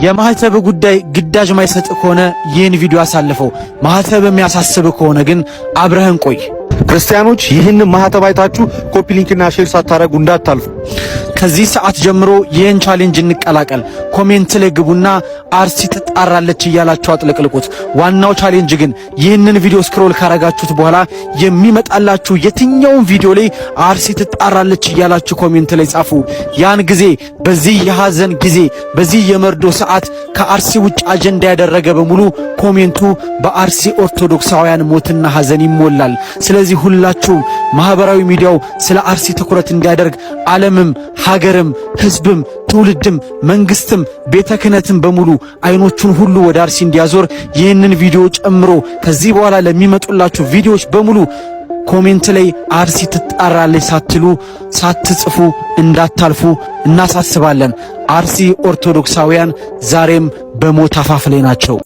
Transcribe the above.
የማህተብ ጉዳይ ግዳጅ ማይሰጥ ከሆነ ይህን ቪዲዮ አሳልፈው። ማህተብ የሚያሳስብ ከሆነ ግን አብረህን ቆይ። ክርስቲያኖች ይህን ማህተብ አይታችሁ ኮፒ ሊንክና ሼር ሳታረጉ እንዳታልፉ። ከዚህ ሰዓት ጀምሮ ይህን ቻሌንጅ እንቀላቀል። ኮሜንት ላይ ግቡና አርሲ ትጣራለች እያላችሁ አጥለቅልቁት። ዋናው ቻሌንጅ ግን ይህንን ቪዲዮ ስክሮል ካረጋችሁት በኋላ የሚመጣላችሁ የትኛውን ቪዲዮ ላይ አርሲ ትጣራለች እያላችሁ ኮሜንት ላይ ጻፉ። ያን ጊዜ በዚህ የሐዘን ጊዜ በዚህ የመርዶ ሰዓት ከአርሲ ውጭ አጀንዳ ያደረገ በሙሉ ኮሜንቱ በአርሲ ኦርቶዶክሳውያን ሞትና ሐዘን ይሞላል። ስለዚህ ሁላችሁም ማህበራዊ ሚዲያው ስለ አርሲ ትኩረት እንዲያደርግ ዓለምም ሀገርም ህዝብም ትውልድም መንግስትም ቤተ ክህነትም በሙሉ አይኖቹን ሁሉ ወደ አርሲ እንዲያዞር ይህንን ቪዲዮ ጨምሮ ከዚህ በኋላ ለሚመጡላችሁ ቪዲዮዎች በሙሉ ኮሜንት ላይ አርሲ ትጣራለች ሳትሉ ሳትጽፉ እንዳታልፉ እናሳስባለን። አርሲ ኦርቶዶክሳውያን ዛሬም በሞት አፋፍ ላይ ናቸው።